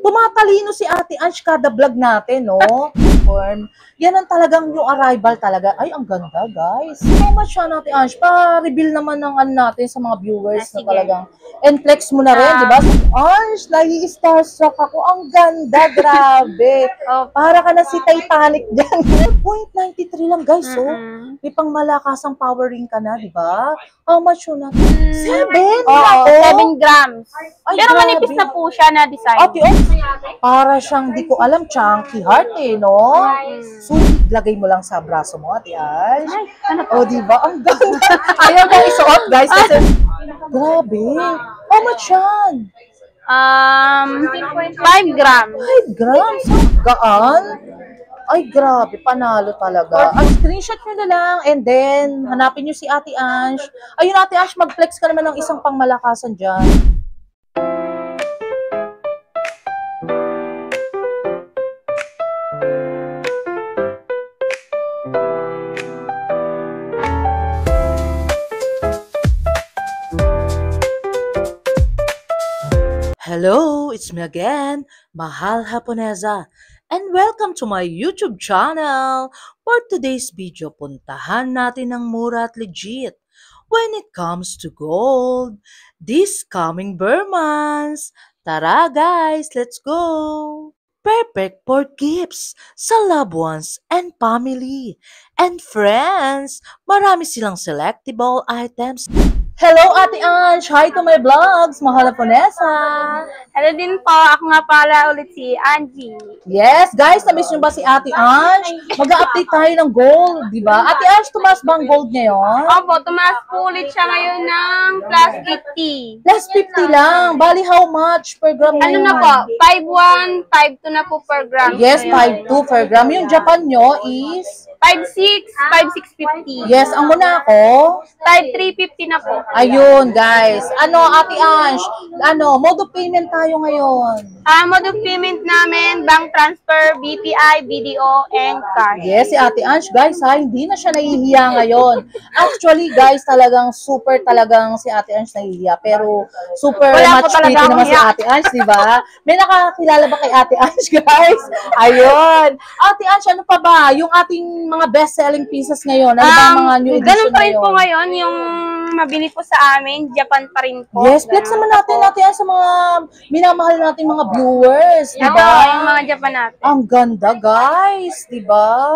tumatalino si Ate Ange kada vlog natin, no? Yan ang talagang yung arrival talaga. Ay, ang ganda, guys. So much siya, Ate Ange. Pa-reveal naman ng ano natin sa mga viewers na talagang and flex mo na rin, di ba? Ange, nai-starstruck ako. Ang ganda, grabe. Para ka na si Titanic dyan. 0.93 lang, guys. So, may pang malakasang power ring ka na, di ba? How much yun natin? 7? Oo, 7 grams. Ay, pero grabe. manipis na po siya na design. Ate, para siyang, di ko alam, chunky heart eh, no? So, lagay mo lang sa braso mo, Ate Ange. O, di ba? Ang ganda. Ayaw na isuot, guys. Kasi, grabe. How much yan? 5 grams. 5 grams? Gaan? Ay, grabe. Panalo talaga. Ang screenshot nyo na lang and then, hanapin nyo si Ate Ange. Ayun, Ate Ange, mag-flex ka naman ng isang pangmalakasan dyan. Hello, it's me again, Mahal Japonesa, and welcome to my YouTube channel. For today's video, puntahan natin ang mura at legit when it comes to gold this coming Burr months. Tara guys, let's go! Perfect for gifts sa loved ones and family and friends. Marami silang selectable items. Hello, Ate Ange! Hi to my vlogs! Mahal Japonesa! Hello din po. Ako nga pala ulit si Angie. Yes, guys, na-miss nyo ba si Ate Ange? Mag-update tayo ng gold, di ba? Ate Ange, tumaas ba ang gold ngayon? Opo, tumaas po ulit siya ngayon ng plus 50. Plus 50 lang. Bali, how much per gram Ano ngayon? na po? 5.1, 5.2 na po per gram. Yes, 5.2 per gram. Yung Japan nyo is? 5.6, 5.650. Yes, ang muna ako? 5.350 na po. Ayun, guys. Ano, Ate Ange? Ano, mode of payment tayo ngayon. Mode of payment namin, bank transfer, BPI, BDO, and card. Yes, si Ate Ange, guys, ha, hindi na siya nahihiya ngayon. Actually, guys, talagang super talagang si Ate Ange nahihiya. Pero super Wala much po talaga pretty naman si umiyak. Ate Ange, di ba? May nakakilala ba kay Ate Ange, guys? Ayun. Ate Ange, ano pa ba? Yung ating mga best-selling pieces ngayon. Ano ba ang mga new edition Ganun pa rin ngayon? po ngayon, yung mabili po sa amin, Japan pa rin po. Yes, flex naman natin sa mga minamahal natin mga viewers, di Oo, ba? yung mga Japan natin. Ang ganda, guys, di ba?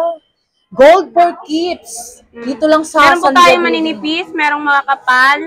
Gold for keeps. Dito lang sa Meron po San tayong Gabriel. maninipis, merong mga kapal.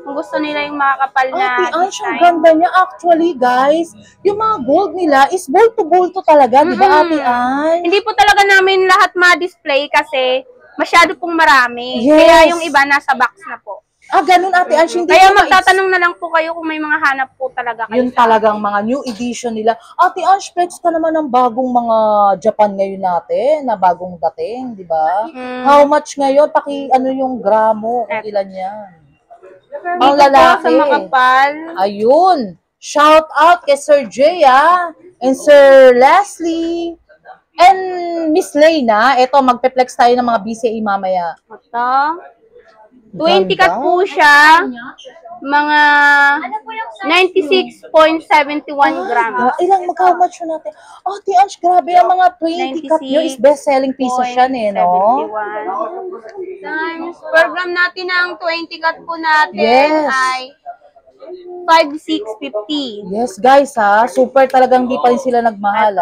Kung gusto nila yung mga kapal na Ate Ange, ang design. ganda niya. Actually, guys, yung mga gold nila is bulto-bulto talaga, di ba, Ate Ange? Hindi po talaga namin lahat ma-display kasi masyado pong marami. Yes. Kaya yung iba nasa box na po. Ganun, Ate Ange. Hindi Kaya ko magtatanong na lang po kayo kung may mga hanap po talaga kayo. Yun talagang mga new edition nila. Ate Ange, flex ka naman ng bagong mga Japan ngayon natin, na bagong dating, di ba? How much ngayon? Ano yung gramo? Kung ilan yan? Ang Dito po lalaki. sa makapal. Ayun. Shout out kay Sir Jay, and Sir Leslie, and Miss Leyna. Ito, magpe-flex tayo ng mga BCA mamaya. Ito. 20 cut po siya. Mga 96.71 grams. Ilang how much yun natin? Ate Ange, grabe ang mga 20 cup nyo is best-selling pieces yan eh, no? 71 times per gram natin ang 20 cut po natin Yes. ay 5,650. Yes, guys, super talagang di pa rin sila nagmahal,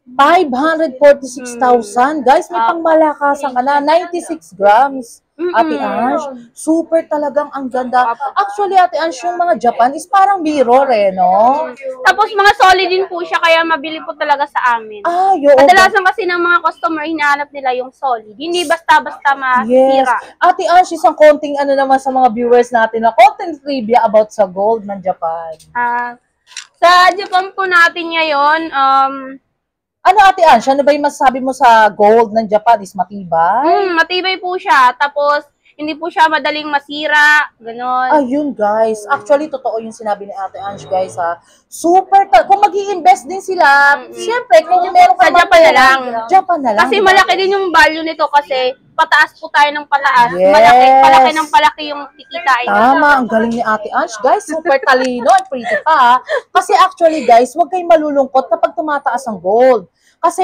546,000. Guys, may pangmalakasan ka na. 96 grams. Ate Ange, super talagang ang ganda. Actually, Ate Ange, yung mga Japan is parang mirror no? Tapos mga solid din po siya kaya mabili po talaga sa amin. Yun. Kadalasan kasi ng mga customer, hinahanap nila yung solid. Hindi basta-basta Yes. masira. Ate Ange, isang konting naman sa mga viewers natin na content trivia about sa gold ng Japan. Sa Japan po natin ngayon, Ano, Ate Ange, ano ba yung masasabi mo sa gold ng Japan? Is matibay? matibay po siya. Tapos, Hindi po siya madaling masira, ganon. Ayun guys, actually totoo yung sinabi ni Ate Ange guys ha. Super, kung mag-i-invest din sila, syempre kung meron Sa ka Japan na lang. Japan na lang. Kasi diba? malaki din yung value nito kasi pataas po tayo ng pataas. Yes. Palaki ng palaki yung kikitain. Tama, ang galing ni Ate Ange. Guys, super talino and pretty pa. Ha? Kasi actually guys, huwag kayong malulungkot kapag tumataas ang gold. Kasi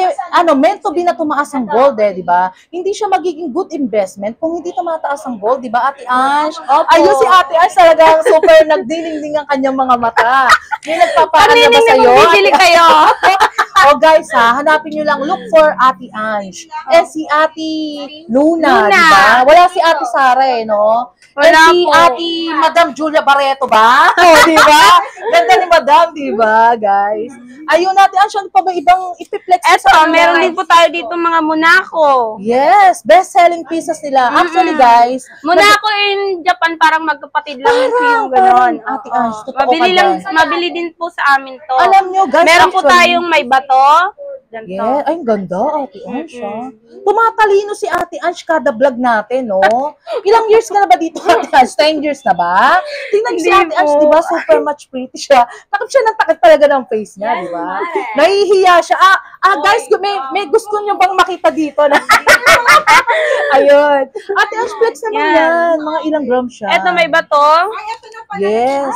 meant to be na tumaas ang gold di ba? Hindi siya magiging good investment kung hindi tumataas ang gold, di ba Ate Ange? Ayun si Ate Ange talagang super nagdilingding ang kanyang mga mata. May nagpaparang na ba sa'yo? Bibili kayo. Guys hanapin nyo lang, look for Ate Ange. Si Ate Luna, di ba? Wala si Ate Sara no? Wala si po. Ate Madam Julia Barreto ba? Di ba? Ganda ni Madam, di ba, guys? Ayun natin, ano pa ba ibang ipiplex? Eto, meron din po tayo dito mga Monaco. Yes, best-selling pieces nila. Actually, guys, Monaco in Japan parang magkapatid lang yung gano'n. Ate Ange, totoo Mabili din po sa amin to. Alam nyo, guys, meron po tayong may bato. Ganito. Yeah, ay, ang ganda, Ate Ange, Tumatalino si Ate Ange kada vlog natin, no? Ilang years ka na ba dito, Ate Ange? 10 years na ba? Tingnan si Ate Ange, di ba? Super much pretty siya. Takot siya ng takot talaga ng face niya, di ba? Nahihiya siya. Guys, may gusto niyo bang makita dito? Na? Ayun. Ate Ange, flex naman yan. Mga ilang grams siya. Eto may bato. Yes.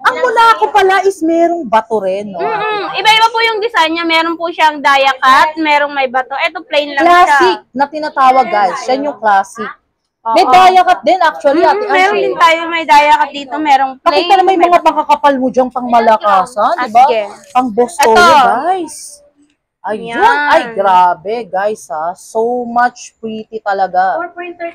Ang Monaco pala is merong bato rin, no? Iba-iba po yung design niya. Meron po siyang dia cut, merong may bato. Eto plain lang Classic siya. na tinatawag, guys. Yan yung classic. May dia cut din, actually, Ate Ange. Meron din tayo may dia cut dito. Merong plain. Pakita na may mga makakapal mo diyang pang malakasan, di ba? Sige. Pang Boston, guys. Ayun. Yan. Ay, grabe, guys, So much pretty talaga.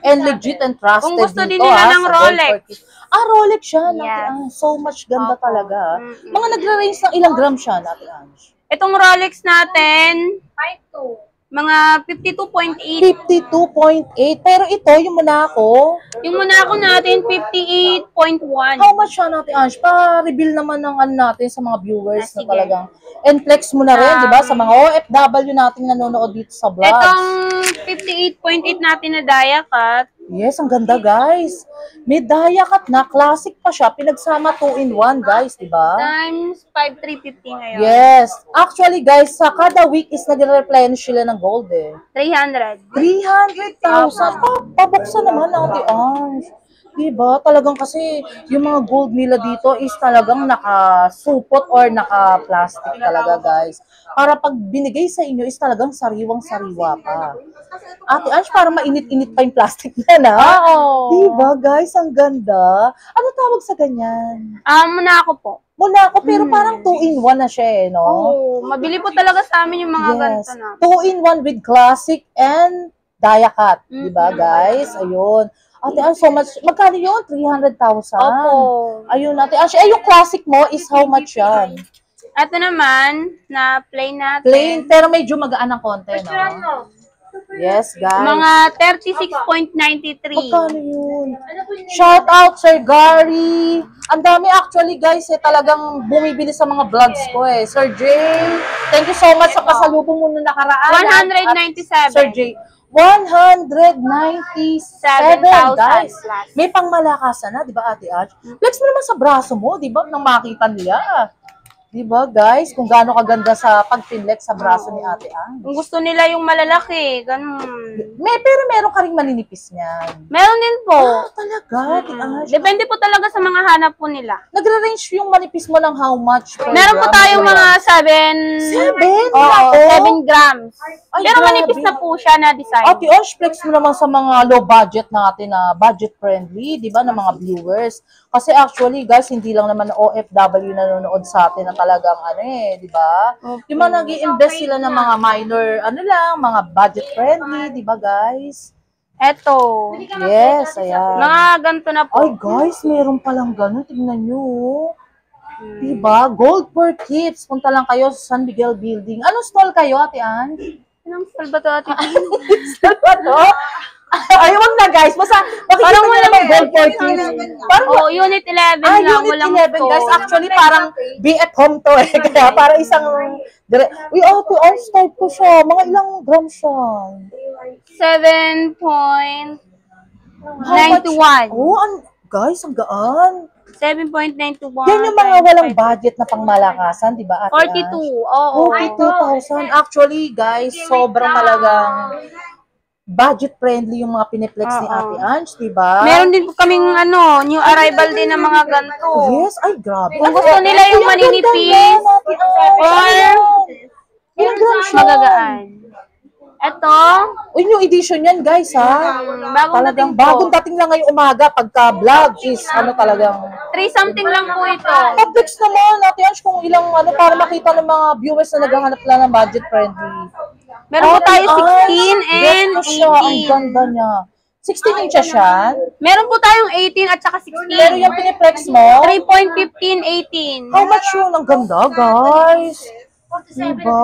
And legit and trusted Kung gusto din dito, nila ng sa Rolex. Gold Forty. Rolex siya, Yes. Ate Ange. So much ganda Opo. talaga. Mga nagra-range ng ilang gram siya, Ate Ange? Itong Rolex natin, mga 52.8. 52.8. Pero ito, yung Monaco, Yung Monaco natin, 58.1. how much siya, Ate Ange? Pa-reveal naman ng natin sa mga viewers na Sige. talagang. And flex mo na rin, di ba? Sa mga OFW nating nanonood dito sa vlogs. Itong 58.8 natin na dia cut, Yes, ang ganda, guys. May dia cut na. Classic pa siya. Pinagsama 2-in-1, guys, di ba? times 5,350 ngayon. Yes. Actually, guys, sa kada week is nagre-replenish sila ng gold, 300. 300,000. Pabuksan naman, Ate Ange. Diba? Talagang kasi yung mga gold nila dito is talagang nakasupot or naka-plastic talaga, guys. Para pag binigay sa inyo is talagang sariwang-sariwa pa. Ate Ange, parang mainit-init pa yung plastic na, na? Oo. Diba, guys? Ang ganda. Ano tawag sa ganyan? Monaco po. Monaco, pero parang 2-in-1 na siya, no? Oo. Mabili po talaga sa amin yung mga ganito na. 2-in-1 with classic and dia cut. Diba, guys? Ayun. Ate Ange, so much. Magkano yun? 300,000. Opo. Ayun, Ate Ange. Yung classic mo is how much yan? Ito naman, na plain natin. Plain, pero medyo magaan ng konti, no? Yes, guys. Mga 36.93. Magkano yun? Shout out, Sir Gary. Ang dami actually, guys, talagang bumibili sa mga vlogs ko, Sir Jay, thank you so much sa pasalubong mo nung nakaraan. 197. Sir Jay, 197, guys. plus. May pangmalakasan na, di ba, Ate Ange? Flex mo naman sa braso mo, di ba, nang makita nila. Di ba, guys, kung gaano kaganda sa pag-flex sa braso ni Ate Ange. Kung gusto nila yung malalaki, ganun. Pero meron ka rin maninipis niyan. Meron din po. Talaga, Ate Ange. Depende po talaga sa mga hanap po nila. Nagre-range yung manipis mo ng how much per Meron po gram? tayong mga 7. 7? Oo, 7 grams. Ay, Pero grabe. manipis na po siya na design. Ate Ange, flex mo naman sa mga low budget natin na budget friendly, di ba, ng mga viewers. Kasi actually, guys, hindi lang naman OFW nanonood sa atin na talagang di ba? Okay. Yung mga nag-i-invest sila ng mga minor, mga budget friendly, di ba, guys? Eto. Yes, ayan. Mga ganito na po. Ay, guys, meron palang ganun. Tingnan nyo. Diba? Gold for Kids. Punta lang kayo sa San Miguel Building. Anong stall kayo, Ate Anne? Anong stall ba ito, Ate? Stall ba to? Ay, wag na, guys. Basta, makikita Parang nyo walang naman Gold for Kids. Parang, Unit 11 lang. Unit Walang 11, guys. stall. Actually, parang be at home to, Kaya, para isang, uy, Ate Anne, start ko siya. Mga ilang gram siya. 7 point How much? 91. Oh, guys, ang gaan. 7.921. Yan yung mga walang budget na pangmalakasan, di ba, Ate 42. Ash? Oo. 42,000. Actually, guys, sobrang talagang budget friendly yung mga piniplex ni Ate Ange, di ba? Meron din po kaming new arrival din ng mga ganito. Yes, ay grabe. Kung gusto nila yung maninipis or ilang grams siya? magagaan. Ito, Uy, yung edition yan, guys, ha? bagong Talagang dating po. bagong dating lang ngayong umaga pagka-vlog is talagang 3 something lang po ito. publics naman natin Ange kung ilang para makita ng mga viewers na naghahanap lang ng budget friendly. Meron po tayo 16 and Yes, siya. Ang 18. ganda niya. 16 inches siya. Meron po tayong 18 at saka 16. Pero yung piniplex mo, 3.15, 18. how much yun? Ang ganda, guys. Diba?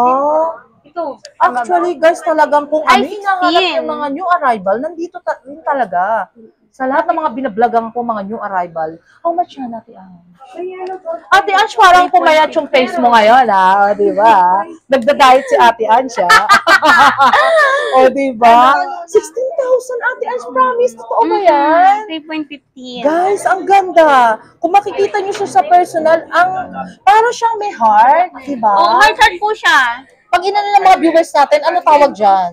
Actually, guys, talagang kung ano Ay, yung hinahanap 16. yung mga new arrival, nandito rin talaga. Sa lahat ng mga binablagang ko, mga new arrival, how much yan, Ate Ange? Ate Ange, parang pumayat yung face mo ngayon, ha? O, diba? Nagda-diet si Ate Ange, ha? O, diba? 16,000, Ate Ange, promise. Totoo ba yan? 3.15. Guys, ang ganda. Kung makikita niyo siya sa personal, para siyang may heart, diba? Oh, heart po siya. Pag inano ng mga viewers natin, ano tawag dyan?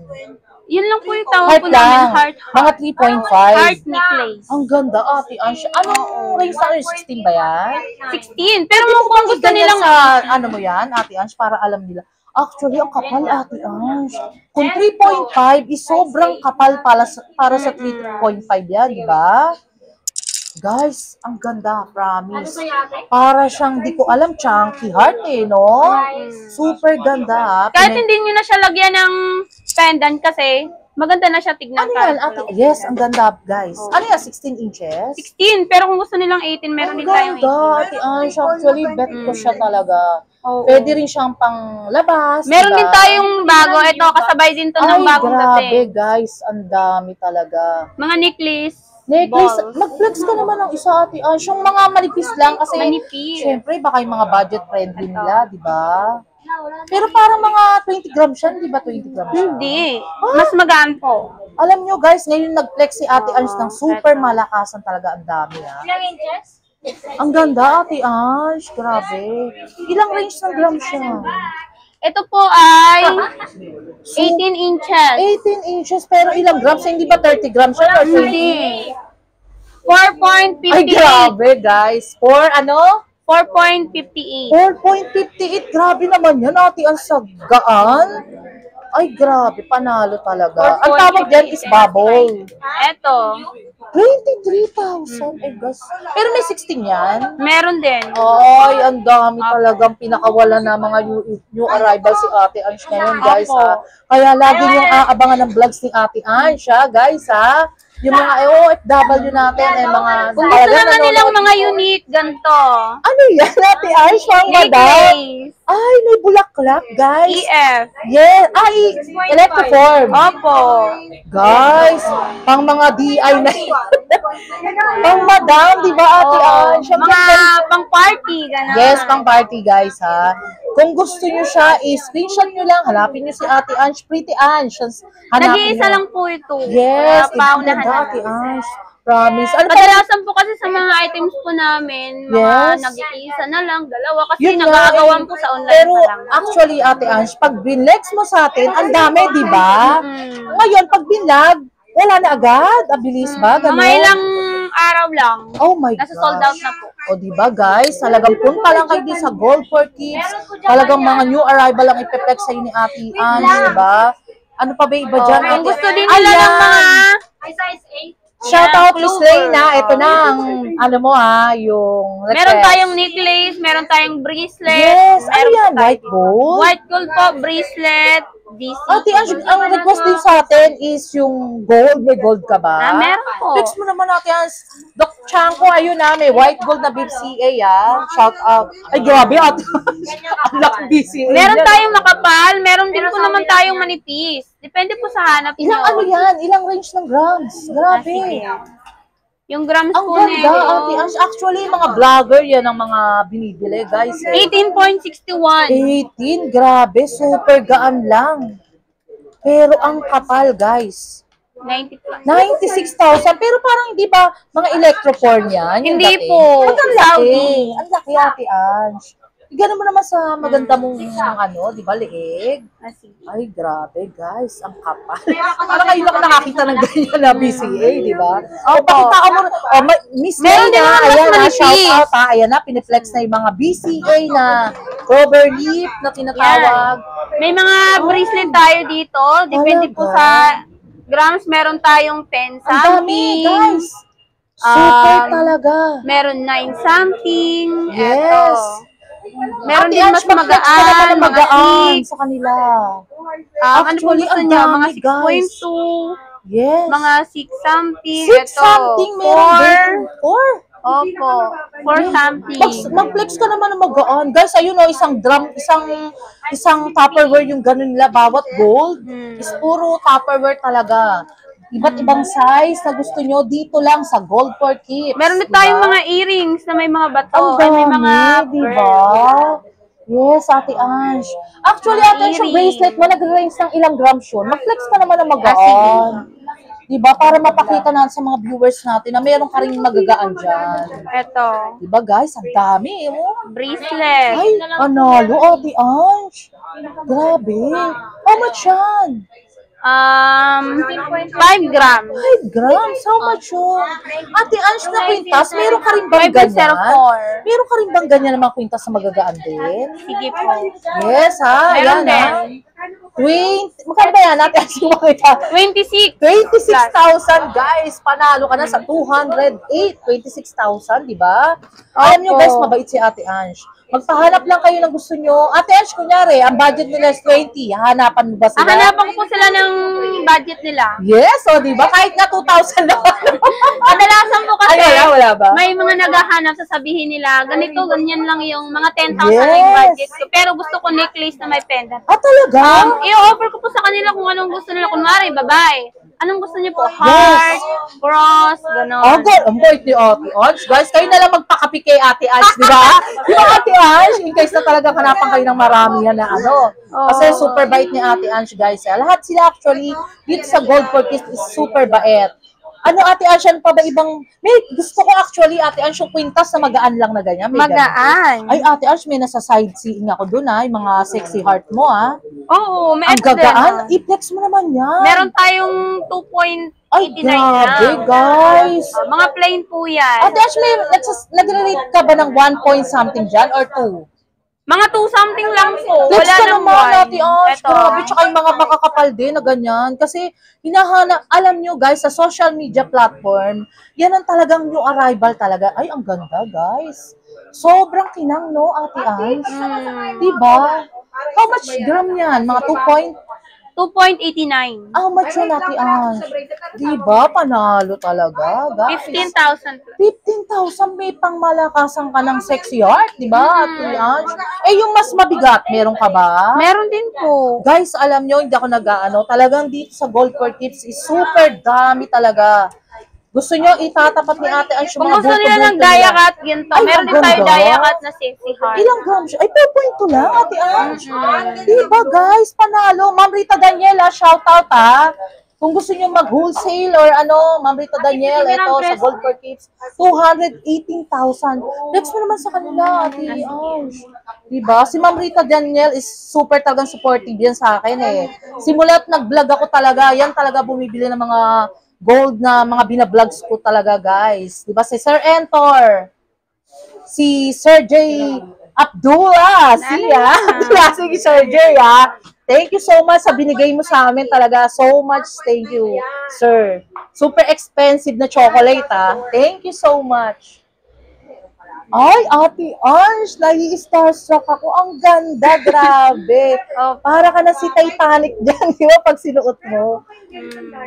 Yun lang po yung tawag Heart po namin, lang. heart. Mga Heart 3.5. necklace. Ang ganda, Ate Ange. Anong range sa 16 ba yan? 16. Pero kung gusto Ganyan nilang sa, ano mo yan, Ate Ange, para alam nila. Actually, ang kapal, Ate Ange. Kung 3.5 is sobrang kapal para sa 3.5 yan, di ba? Guys, ang ganda, promise. Para siyang, di ko alam, chunky heart eh, no? Super ganda, ha? kahit hindi nyo na siya lagyan ng pendant kasi maganda na siya tignan. Ano yan, Ate? Yes, ang ganda, guys. Ano yan, 16 inches? 16. Pero kung gusto nilang 18, meron Ang din tayong ganda, Ate Ange. Actually, bet ko siya talaga. Oo. Pwede rin siyang panglabas. Meron diba? din tayong bago. Ito, kasabay din to ng Ay, bagong grabe, dating. guys. Ang dami talaga. Mga necklace. Necklace, balls. mag-flex ka naman ng isa, Ate Ange. Yung mga manipis lang kasi, Manipis. syempre, baka yung mga budget friendly nila, di ba? Pero parang mga 20 grams yan, di ba 20 grams siya? Hindi. Mas magaan po. Alam nyo, guys, ngayon nag-flex si Ate Ange ng super malakasan talaga. Ang dami, ha? Ang ganda, Ate Ange. Grabe. Ilang range ng grams siya? Ito po ay 18 inches. 18 inches, pero ilang grams? Hindi ba 30 grams siya? Or 20? Hindi. 4.58. Ay, grabe, guys. ano? 4.58. 4.58. Grabe naman yan, Ate Ange, sa gaan. Ay, grabe. Panalo talaga. Ang tawag dyan is bubble. Ito. 23,000. Ay, gas. Pero may 16 yan. Meron din. Ay, ang dami talagang pinakawala na mga new arrival si Ate Ange ngayon, guys, ha. Kaya lagi yung aabangan ng vlogs ni Ate Ange, ha, guys, ha. Yung mga OFW natin, mga... Kung gusto naman nilang mga unique, ganito. Ano yan, Ate Ange? Pang madam? Necklace. Ay, may bulaklak, guys. EF. Yes. Ay, electroform. Opo. Guys, pang mga DI na yun. Pang madam, di ba, Ate Ange? Ang Mga ganda. pang party, gano'n. Yes, pang party, guys, ha. Kung gusto nyo siya, screenshot nyo lang. Hanapin nyo si Ate Ange, Pretty Ange. Hanapin Nag-iisa nyo. lang po ito. Yes, Kaya paunahan ganda, na Ate lang. Ange. Promise. Ano pa? Kadalasan po kasi sa mga items po namin, mga Yes. nag-iisa na lang, dalawa, kasi Yun nga, nagagawan eh. po sa online Pero pa lang. actually, Ate Ange, pag binlex mo sa atin, ang dami, di ba? Ngayon, pag binlag, wala na agad. Abilis ba? Ganun? Mga ilang araw lang. Oh my Nasa gosh. sold out na po. O diba guys, talagang punta lang kayo din sa Gold for Kids. Talagang mga new arrival ang ipeplex sa'yo ni Ate Ange, diba? Ano pa ba iba dyan? Kung Ate? gusto din nila ng Ayan! mga Shout out to Clover. Slay na. Ito na ang, ano mo ha, yung request. meron tayong necklace, meron tayong bracelet. Yes, ano meron yan? White gold? White gold po, bracelet, DC. Ate Ange, ang request din sa atin is yung gold. May gold ka ba? Meron po. Fix mo naman Ate Ange. Doc Chanko, ayun na, may white gold na BCA Shout out. Ay, grabe Ate Ange. Ang laking BCA. Meron yan. tayong makapal, meron din po naman tayong manipis. Depende po sa hanap nyo. Ilang ano yan? Ilang range ng grams? Grabe. Sige. Yung grams Ang po ganda, Ate Ange. Actually, mga vlogger yan ang mga binibili, guys. 18.61. 18, grabe. Super gaan lang. Pero ang kapal, guys. 90 plus. 96,000. Pero parang hindi ba mga electroporn yan? Yung Hindi dating? po. Ba't ang laki? Ang laki, Ate Ange. Ganun mo naman sa maganda mong di ba, liig? Ay, grabe, guys. Ang kapal. Parang ngayon ako nakakita ng ganyan na BCA, di ba? O, pakita ka mo. O, Miss Meron din Mayna, naman mas ayan na, manipis. shout out ha. Ayan na, piniflex na yung mga BCA na rubber leaf na tinatawag. May mga bracelet tayo dito. Depende po Talaga? sa grams. Meron tayong 10 Ang dami, something. guys. Super talaga. Meron 9 something. Yes. Eto. Meron Ate din Ange, mas mag-flex ka naman magaan, ng mga magaan 6. sa kanila. Ano po Actually, gusto ang niyo? dami, Mga guys. 6.2. Yes. Mga 6 something. 6 Ito. something meron din. 4? Opo. 4 something. Mag-flex ka naman ng magaan. Guys, ayun o, isang drum, isang Tupperware yung ganun nila. Bawat gold is puro Tupperware talaga. Iba't ibang size na gusto nyo dito lang sa Gold for Keeps. Meron din tayong mga earrings na may mga bato. Ang Ay, may dami, mga diba? Yes, Ate Ange. Actually, Ate Ange, yung bracelet mo, nag-range ng ilang grams yun. Mag-flex ka naman ng magaan. Diba? Para mapakita na sa mga viewers natin na meron ka rin magagaan dyan. Ito. Diba, guys? Ang dami. Oh. Bracelet. Ay, panalo, Ate Ange. Grabe. How much yan? 5 grams. 5 grams? How much yun? Ate Ange na kwintas, meron ka rin bang 5.04. ganyan? Meron ka rin bang ganyan na mga kwintas na magagaan din? Sige po. Yes, ha? Meron Ayan, ha? din. 20, magkano ba yan? Ate Ange, makita. 26. 26,000, guys. Panalo ka na sa 208. 26,000, di ba? Alam nyo, guys, mabait si Ate Ange. Magpahanap lang kayo ng gusto nyo. Ate Ange, kunyari, ang budget nila is 20. Hahanapan mo ba sila? Hanapan ko po sila ng budget nila. Yes, o, di ba? Kahit nga 2,000 lang. Kadalasan po kasi, wala ba? may mga naghahanap, sasabihin nila, ganito, ganyan lang yung mga 10,000 Yes. lang yung budget ko. Pero gusto ko necklace na may pendant. Ah, talaga? I-offer ko po sa kanila kung anong gusto nila. Kunwari, babae. Anong gusto niyo po? Heart, cross, gano'n. Oh, God, ang bait ni Ate Ange. Guys, kayo na lang magpakapi kay Ate Ange, di ba? Yung Ate Ange, in case na talaga hanapan kayo ng marami yan na ano. Kasi super bait ni Ate Ange, guys. Lahat sila actually, dito sa Gold for Kids is super bait. Ano, Ate Ange, ano pa ba ibang... May gusto ko actually, Ate Ange, yung kwintas na magaan lang na ganyan. May Magaan. ganyan. Ay, Ate Ange, may nasa side seeing ako dun, ha? Yung mga sexy heart mo, ha? Oo, may Ang gagaan. I-flex mo naman yan. Meron tayong 2.89 Ay, grabe, lang. guys. Mga plain po yan. Ate Ash, may nagre-rate ka ba ng 1 point something dyan or 2? Mga 2 something lang po. Let's Wala ka nang naman, 1. Ate Ash. Grabe, tsaka yung mga makakapal din na ganyan. Kasi, hinahanap, alam nyo guys, sa social media platform, yan ang talagang new arrival talaga. Ay, ang ganda, guys. Sobrang kinang, no, Ate Ash? Diba? How much gram yan? Mga 2.89. How much yun, Ate Ange? Diba? Panalo talaga, guys. 15,000. 15,000 may pangmalakasan ka ng sexy heart, di ba, Ate Ange? Eh, yung mas mabigat, meron ka ba? Meron din po. Guys, alam nyo, hindi ako nag-ano, talagang dito sa Gold for Kids is super dami talaga. Gusto nyo itatapat ni Ate Ange yung Kung mga gusto nila ng daya cut, ginto. Ay, Meron din ang tayo ganda. daya cut na sexy heart. Ilang grams siya? Ay, 4.2 lang, Ate Ange. Diba, guys? Panalo. Ma'am Rita Daniela, shout out, ha? Kung gusto niyo mag-wholesale or ano, Ma'am Rita Daniel, ito sa Gold for Kids, 218,000. Next mo naman sa kanila, Ate Ange. Diba? Si Ma'am Rita Daniel is super talagang supportive yan sa akin eh. Simulat nag-vlog ako talaga, yan talaga bumibili ng mga gold na mga binablogs ko talaga, guys. Diba? Si Sir Entor, si Sir J. Abdullah, siya. Sige, Sir J, ha? Thank you so much sa binigay mo sa amin talaga. So much, thank you, sir. Super expensive na chocolate, ha? Thank you so much. Ay, Ate Ange, nai-starstruck ako. Ang ganda, grabe. Para ka na si Titanic dyan, di ba, pag sinuot mo.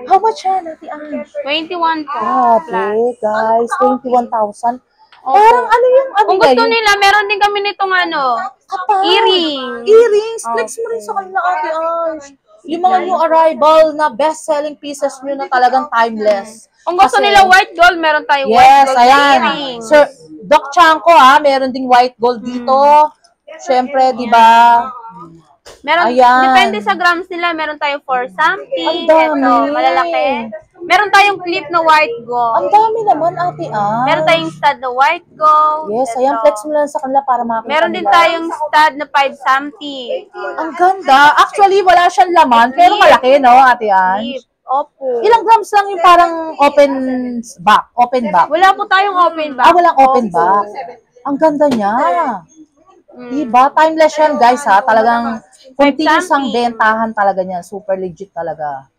How much yan, Ate Ange? 21 po. Grabe, guys, 21,000. Parang ano yung ano Kung gusto nila, meron din kami nitong ano, earrings. Earrings. Flex mo rin sa kanila, Ate Ange. Yung mga new arrival na best-selling pieces nyo na talagang timeless. Kung gusto Kasi- nila white gold, meron tayo white Yes, gold ayan. earrings. Sir, Doc Chanko, ha, meron ding white gold dito. Siyempre, di ba? Meron, Ayan. depende sa grams nila, meron tayong for something, Ang dami. eto, malalaki. Meron tayong clip na white gold. Ang dami naman, Ate Ange. Meron tayong stud na white gold. Yes, eto. ayan, flex mo lang sa kanila para makita Meron din nila. tayong stud na 5 something. Ang ganda. Actually, wala siyang laman, pero malaki, no, Ate Ange? Clip. Opo. Ilang grams lang yung parang open back? Open back. Wala po tayong open back. Walang open back. Ang ganda niya. Diba? Timeless yan, guys, ha? Talagang continuous ang bentahan talaga niyan. Super legit talaga.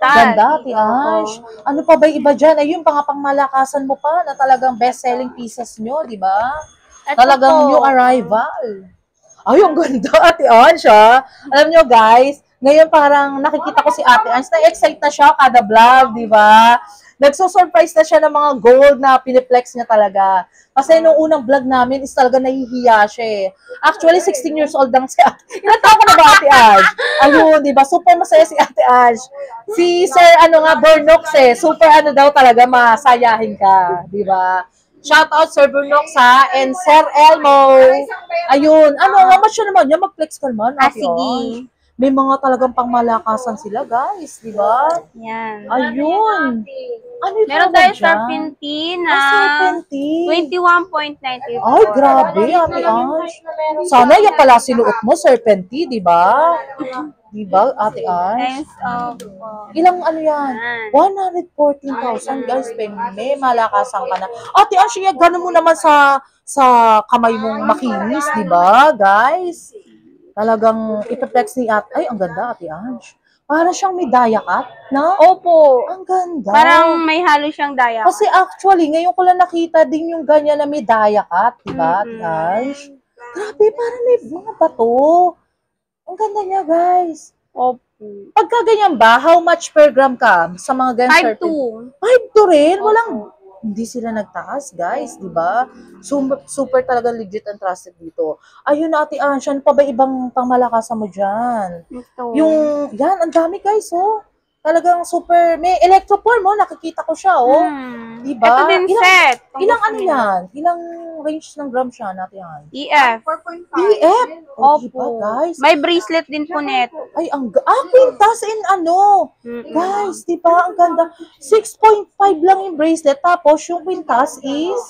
Ganda, Ate Ange. Ano pa ba yung iba dyan? Ayun, pangmalakasan mo pa na talagang best-selling pieces nyo, di ba? Talagang new arrival. Ay, ang ganda, Ate Ange, ha? Alam nyo, guys, ngayon parang nakikita ko si Ate Ange, na-excite na siya kada vlog, di ba? Nagsusurprise na siya ng mga gold na piniplex niya talaga. Kasi nung unang vlog namin is talaga nahihiya siya eh. Actually, 16 years old lang si Ate. Ilan taon ka na ba, Ate Ange? Ayun, di ba? Super masaya si Ate Ange. Si Sir, Bernox eh. Super daw talaga, masayahin ka. Di ba? Shout out Sir Bernox ha, and Sir Elmo. Ayun, how much yun naman? Yan, mag-flex ka naman, Ate Sige. Ange. May mga talagang pangmalakasan sila, guys. Di ba? Yan. Ayun. Ano yung Meron tayong serpentine na serpentine. 21.94. Ay, grabe, Ate Ange. Sana yan pala sinuot mo, serpentine, di ba? Di ba, Ate Ange? Times of, Ilang yan? 114,000, guys. May malakasan ka na. Ate Ange, gano'n mo naman sa kamay mong makinis, di ba, guys? Talagang ipiplex ni Ate. Ay, ang ganda, Ate Ange. Para siyang may daya cut, no? Opo. Ang ganda. Parang may halo siyang daya. Kasi actually, ngayon ko lang nakita din yung ganyan na may daya cut, di ba, Ate Ange? Grabe, parang may mga bato. Ang ganda niya, guys. Opo. Pagka ganyan ba, how much per gram ka sa mga ganyan? 5.2. 5 rin? Hindi sila nagtaas, guys, di ba? Super talaga legit and trusted dito. Ayun, Ate Ange, ano pa ba ibang pangmalakasan mo dyan? Ito. Yan, ang dami, guys, oh. Talagang super, may electroform, oh, nakikita ko siya, oh. Diba? Ito din set. Ilang yan? Ilang range ng gram siya natin yan? EF. EF? Opo. Diba, guys? May bracelet din po neto. Ay, quintas in Guys, diba, ang ganda. 6.5 lang yung bracelet, tapos yung quintas is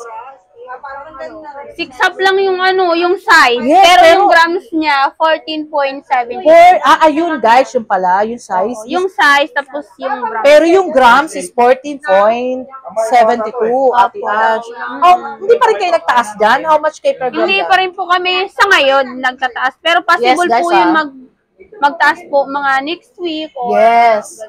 6 up lang yung yung size. Yes, pero yung pero- grams niya, 14.7. ayun, guys, yung pala, yung size. Yung size, tapos yung grams. Pero yung grams is 14.72, Ate Ange. Hindi pa rin kayo nagtaas dyan? How much kayo per gram? Hindi pa rin po kami sa ngayon nagtataas. Pero possible Yes, guys, po yun magtaas po mga next week. Or Yes.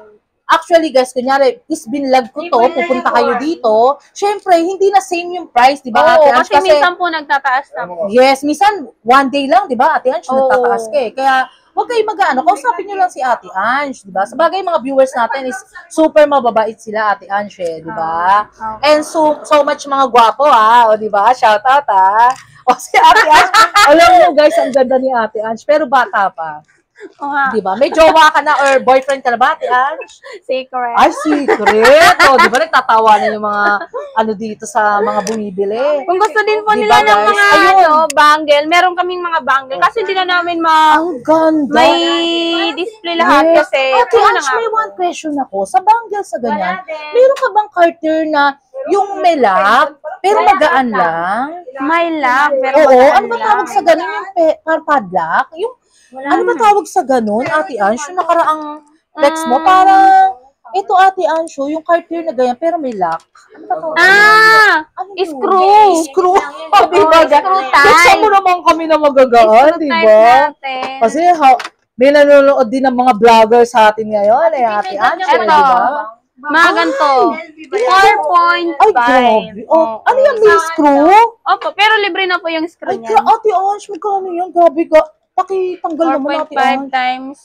Actually, guys, kunyari, is binlog ko to, pupunta kayo dito. Syempre, hindi na same yung price, di ba, Oo, Ate Ange? kasi minsan po nagtataas na po. Yes, minsan, one day lang, di ba, Ate Ange, Oo. nagtataas ka eh. Kaya, huwag kayo kausapin nyo lang si Ate Ange, di ba? Sa bagay, mga viewers natin is super mababait sila, Ate Ange, eh, di ba? And so much mga gwapo, o, di ba? Shout out, O, si Ate Ange, alam mo, guys, ang ganda ni Ate Ange, pero bata pa. Di ba? May jowa ka na or boyfriend ka na ba, Ate Ange? Secret. Ay, secret! O, di ba nagtatawanan yung mga dito sa mga bumibili? Kung gusto din po Diba, nila ng guys? mga Ayun. bangle, meron kaming mga bangle. Kasi hindi na namin Ang ganda! may display lahat Yes. kasi. Ate ano Ange, nga may po. one question ako. Sa bangle sa ganyan, meron ka bang Cartier na yung may lock, pero magaan lang? May lock, pero Oo, magaan ano ba lang. tawag sa ganun? Yung padlock? Ano ba tawag sa ganun, Ate Ange? Yung nakaraang flex mo, parang, ito Ate Ange, yung Cartier na ganyan, pero may lock. Ano ba tawag? Ano yun? Screw. Screw. Oh, diba? Screw type. Buksan mo naman kami na magagaan, Screw diba? type natin. Kasi may nanonood din ng mga vlogger sa atin ngayon, Ate Ange, Eto. diba? Mga ganito. 4.5. Ay, grabe. Oh, ano yan, may screw? Opo, pero libre na po yung screw Ay, niya. Ate Ange, magkano yan? Grabe ka. Pakitanggal naman, Ate 4.5 Ange. times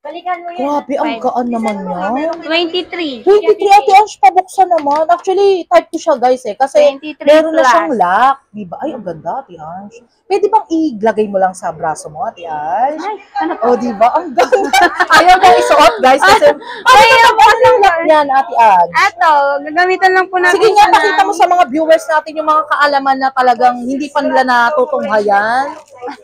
Grabe, ang gaan naman niya. 23. 23, Ate Ange, pabuksan naman. Actually, type ko siya, guys, Kasi 23 meron na plus. siyang lock. Diba? Ay, ang ganda, Ate Ange. Pwede bang ilagay mo lang sa braso mo, Ate Ange? Ay, ano po? O, diba? Ang ganda. Ayaw na isuot, guys, kasi paano yung lock yan, Ate Ange? Eto, gagamitan lang po natin. Sige nga, siya pakita ng- mo sa mga viewers natin yung mga kaalaman na talagang hindi pa nila natutunghayan.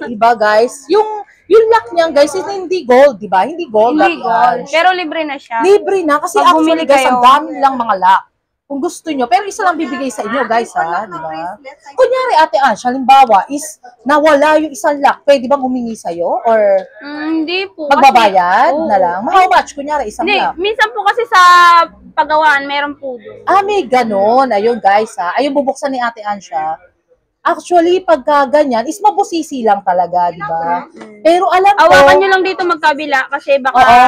Diba, guys? Yung Yung lock niya, guys, is hindi gold, di ba? Hindi gold. Hindi Ate gold. Ange. Pero libre na siya. Libre na kasi Pag actually, bumili guys, kayo. ang dami lang mga lock. Kung gusto nyo, pero isa lang bibigay sa inyo, guys, ha? Di ba? Kunyari, Ate Ange, halimbawa, is nawala yung isang lock, pwede bang humingi sa'yo? Or Hindi po. magbabayad Oo. na lang? How much? Kunyari, isang Hindi, lock. minsan po kasi sa paggawaan, meron po doon. May ganon. Ayun, guys, ha? Ayun, bubuksan ni Ate Ange, ha? Actually, pagka ganyan, is mabusisi lang talaga, di ba? Pero alam ko, Awakan nyo lang dito magkabila kasi baka oo.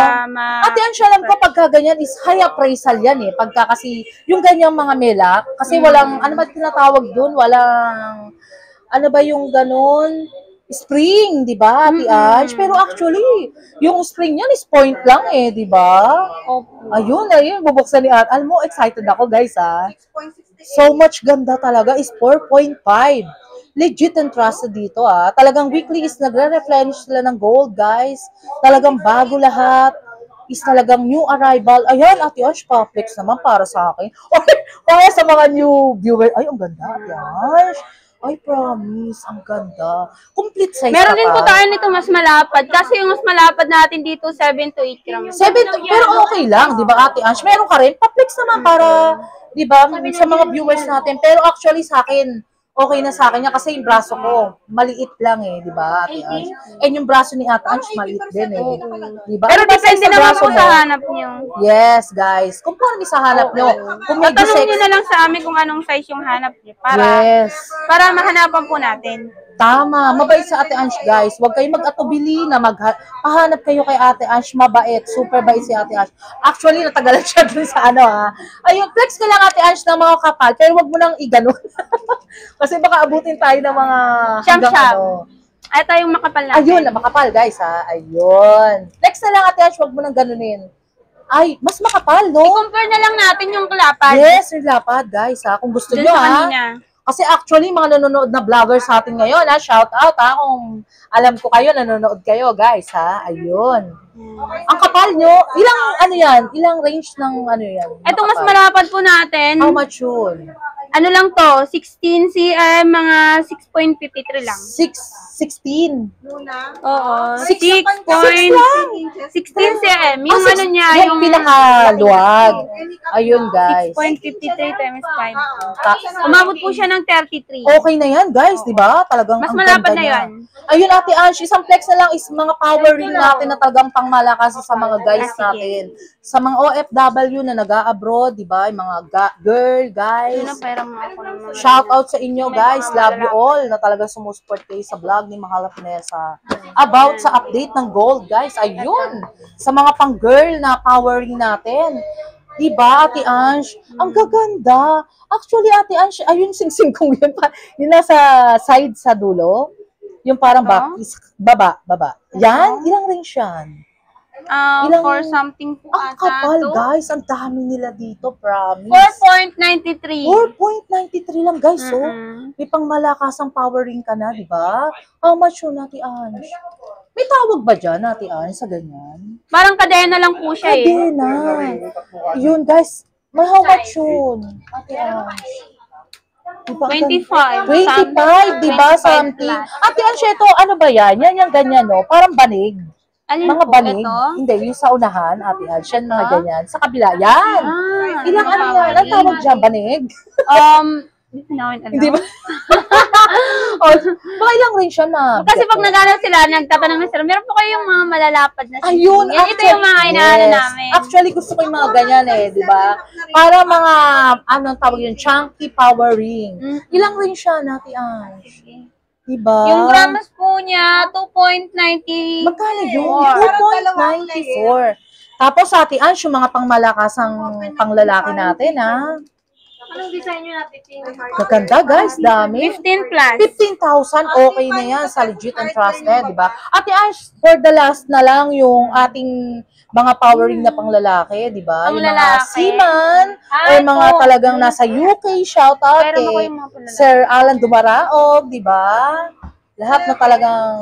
Ate Ange, alam ko pagka ganyan is high appraisal yan eh. Pagka kasi yung ganyang mga melak, kasi walang, ano ba tinatawag dun? Walang, ano ba yung ganon? Spring, di ba, Ate Ange? Pero actually, yung spring yan is point lang eh, di ba? Opo. Ayun, bubuksan ni Ate. Alam mo, excited ako, guys, ha? So much ganda talaga is 4.5. Legit and trusted dito, ah. Talagang weekly is nagre-replenish sila ng gold, guys. Talagang bago lahat. Is talagang new arrival. Ayan, Ate Ange, pa-flex naman para sa akin. Or para sa mga new viewers. Ay, ang ganda, Ate Ange. Ay, promise, ang ganda. Complete size Meron na din pa. po tayo nito mas malapad. Kasi yung mas malapad natin dito, 7 to 8 grams. Pero okay lang, di ba, Ate Ange? Meron ka rin, pa-flex naman para, di ba, sa mga viewers natin. Pero actually sa akin, okay na sa akin yan kasi yung braso ko, maliit lang eh, di ba, Ate Ange? And yung braso ni Ate Ange, maliit din eh. Di ba? Pero Ano ba depende size ng naman braso po mo? sa hanap nyo. Yes, guys. Kung paano sa hanap nyo. Kung medyo Tatanungin nyo sex, na lang sa amin kung anong size yung hanap nyo. yes. Para mahanapan po natin. Tama, mabait sa Ate Ange, guys. Huwag kayong mag-atubili na pahanap kayo kay Ate Ange, mabait. Super bait si Ate Ange. Actually, natagalan siya dun sa ano, ha. Ayun, flex ka lang, Ate Ange, ng mga kapal, pero wag mo nang iganon. Kasi baka abutin tayo ng mga Siyam-siyam. Ito yung makapal natin. Ayun, na makapal, guys, ha. Ayun. Flex na lang, Ate Ange, wag mo nang ganunin. Ay, mas makapal, no? I-compare na lang natin yung lapad. Yes, yung lapad, guys, ha. Kung gusto Dun nyo, sa ha. kanina. Kasi actually, mga nanonood na vloggers sa atin ngayon, ha, shout out, ha, kung alam ko kayo, nanonood kayo, guys, ha, ayun. Ang kapal nyo, ilang, ano yan, ilang range ng, ano yan? Ito mas makapal? malapad po natin. How much yun? Ano lang to, 16 cm, mga 6.53 lang. 16. Oo. 6 6 lang. 16 cm. Yung ano niya, yung pinakaluwag. Ayun, guys. 6.53 times 5. Umabot po siya ng 33. Okay na yan, guys, di ba? Talagang Mas ang malapad ganda na niya. yan. Ayun, Ate Ange, isang flex na lang is mga power ring natin na talagang pangmalakas sa mga guys Sige. natin. Sa mga OFW na nag-a-abroad, di ba? Yung mga girl, guys. Yun ang pera mo ako naman. Shout out sa inyo, guys. Love you all na talagang sumusupport kayo sa vlog ni Mahal Vanessa. About sa update ng gold, guys. Ayun. Sa mga pang-girl na power ring natin. Diba, Ate Ange? Ang gaganda. Actually, Ate Ange, ayun, sing-sing kong yun. Yun nasa side sa dulo. Yung parang baba. Yan? Ilang range yan? Ilang- For something po Ang ata kapal, to. guys. Ang dami nila dito, promise. 4.93. 4.93 lang, guys. So, Mm-mm. may pangmalakasang power ring ka na, di ba? How much yun, Ate Ange? May tawag ba dyan, Ate Ange, sa ganyan? Parang kadena lang po siya eh. Kadena. Yun, guys. May how much yun, Ate Ange? Diba, 25. 25, di ba? 25 Something. plus. Ate Ange, ito, ano ba yan? Yan yung ganyan, no? Parang banig. Alin Mga po, banig. ito? Hindi, yung sa unahan, Ate Ange. Yan, mga Ito? ganyan. Sa kabila, yan. Ilang ano yan? Ang tawag dyan, banig? Hindi ko namin alam. Hindi ba? O, baka ilang range yan, ma'am? Kasi pag nag-ano sila, nagtatanong na sila, meron po kayong mga malalapad na Ayun, Yan, ito yung mga inaano namin. Actually, gusto ko yung mga ganyan eh, di ba? Para mga, anong tawag yun, chunky power ring. Ilang range siya, Ate Ange? Diba? Yung grams po niya, 2.90. Magkano yun? 2.94. Tapos, Ate Ange, yung mga pangmalakasang panglalaki natin, ha? Anong design nyo natin? Maganda, guys, dami. 15 plus. 15,000, okay na yan sa legit and trusted, di ba? Ate Ash, for the last na lang yung ating mga powering na panglalaki, di ba? Yung mga Panglalaki. seaman, Ah, or mga ito. talagang nasa UK, shout out Meron ako kay yung mga panglalaki. Sir Alan Dumaraog, di ba? Lahat na talagang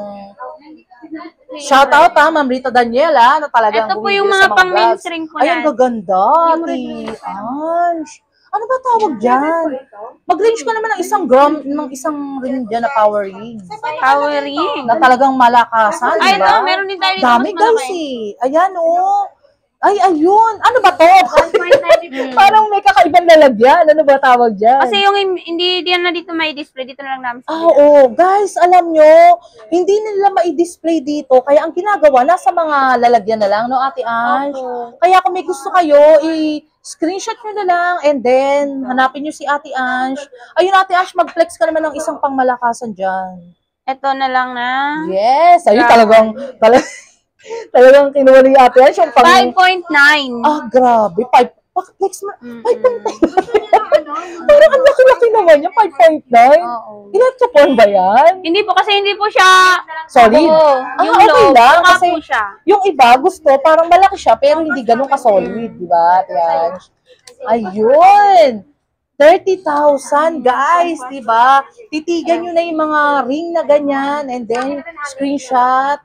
shout out ha, Ma'am Rita Daniela, na talagang Ito po bumibili yung sa mga vlogs. pang-mainstream po Ay, ang yan. gaganda, Yung Ate regular. Ange. Ano ba tawag dyan? Mag-range ka naman ng 1 gram, ng isang ring dyan na power ring. Power ring. Na talagang malakasan, Ay, di ba? ito, meron din tayo dito Dami mas guys malaki. Ayan, oh. Ay, ayun. Ano ba to? Parang may kakaibang lalagyan. Ano ba tawag dyan? Kasi yung hindi diyan na dito may display, dito na lang namin sa Oo. Guys, alam nyo, hindi nila ma-display dito. Kaya ang ginagawa, nasa mga lalagyan na lang, no, Ate Ash? Opo. Kaya kung may gusto kayo, i-screenshot nyo na lang and then hanapin nyo si Ate Ash. Ayun, Ate Ash, mag-flex ka naman ng isang pangmalakasan dyan. Ito na lang na. Yes. Ayun, talagang kinuha ni Ate Ash yung 5.9. grabe. Flex mo. 5.9. Parang ang laki-laki naman yan, 5.9. Oo. Electrophone ba yan? Hindi po kasi hindi po siya Solid? Oo, yung okay loob, lang. baka Kasi po siya. yung iba gusto, parang malaki siya, pero hindi ganun ka-solid, di ba? Yan. Ayun. 30,000, guys, di ba? Titigan nyo na yung mga ring na ganyan, and then screenshot.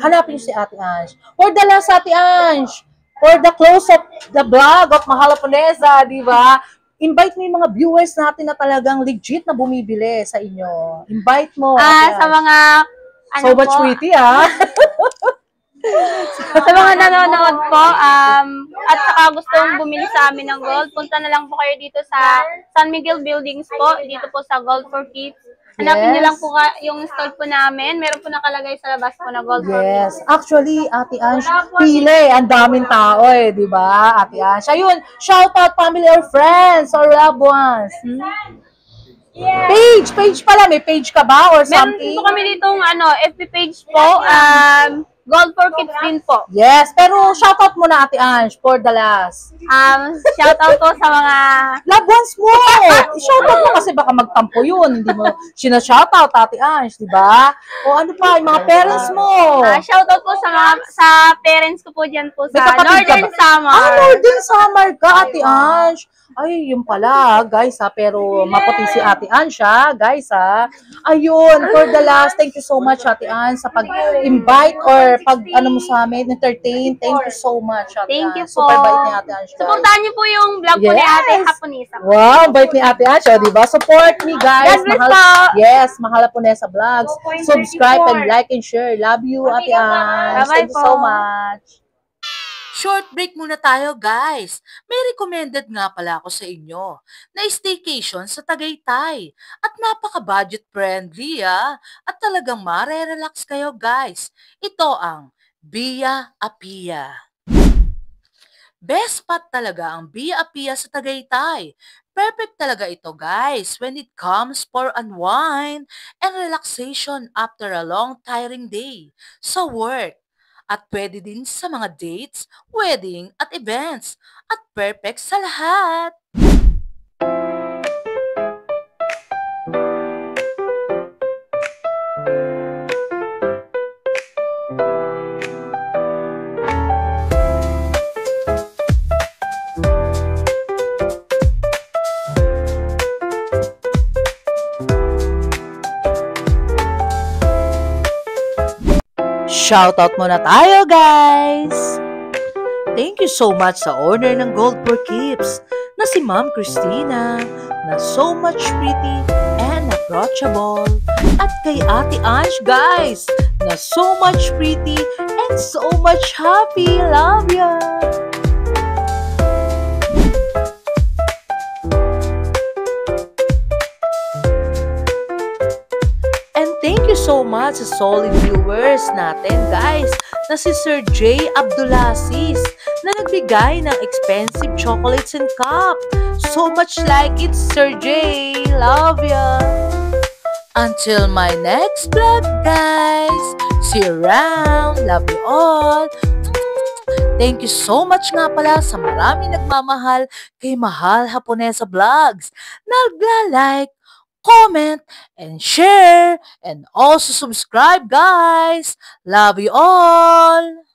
Hanapin nyo si Ate Ange. For the last, Ate Ange, for the close of the vlog of Mahal Japonesa, di ba? Invite mo yung mga viewers natin na talagang legit na bumibili sa inyo. Invite mo. Ate Sa Ange. mga ano So much po, pretty, ha? sa mga nanonood po, at saka gustong bumili sa amin ng gold, punta na lang po kayo dito sa San Miguel Buildings po, dito po sa Gold for Kids. Hanapin niyo lang po yung stall po namin. Meron po nakalagay sa labas po na Gold for Kids. Yes. Actually, Ate Ange, pili. Ang daming tao di ba? Ate Ange. Ayun, shout out family or friends or loved ones. Page pala. May page ka ba or Meron something? po kami ditong FB page po, Gold for Kids din po. Yes, pero shout out muna Ate Ange for the last. Shout out po sa mga Loved ones mo! I-shout out mo kasi baka magtampo yun. Hindi mo sina-shout out Ate Ange, di ba? O ano pa, yung mga parents mo. shout out po sa parents ko po diyan po May sa kapatid ka Northern ba? Samar. Northern Samar ka, Ate Ange. Ay, yun pala, guys, pero maputi si Ate Ange, guys, Ayun, for the last, thank you so much, Ate Ange, sa pag-invite or pag-ano mo sa amin, entertain. Thank you so much, Ate Thank Ange. you po. Super bait ni Ate Ange, guys. Supportahan niyo po yung vlog po ni Yes. Ate Japonesa. Wow, bait ni Ate Ange, di ba? Support me, guys. God bless po. Yes, Mahal Japonesa Vlogs. Subscribe and like and share. Love you, Ate Ange. Bye-bye Thank you po. so much. Short break muna tayo, guys. May recommended nga pala ako sa inyo na staycation sa Tagaytay. At napaka-budget friendly, At talagang mare-relax kayo, guys. Ito ang Via Apia. Best spot talaga ang Via Apia sa Tagaytay. Perfect talaga ito, guys, when it comes for unwind and relaxation after a long tiring day sa work. At pwede din sa mga dates, wedding at events. At perfect sa lahat. Shoutout muna tayo, guys! Thank you so much sa owner ng Gold for Keeps na si Ma'am Christina na so much pretty and approachable. At kay Ate Ange, guys, na so much pretty and so much happy. Love ya! Thank you so much sa solid viewers natin, guys, na si Sir J. Abdulaziz na nagbigay ng expensive chocolates and cup. So much like it, Sir J. Love ya! Until my next vlog, guys. See you around. Love you all. Thank you so much nga pala sa maraming nagmamahal kay Mahal Japonesa Vlogs. Nagla-like, comment, and share, and also subscribe, guys. Love you all!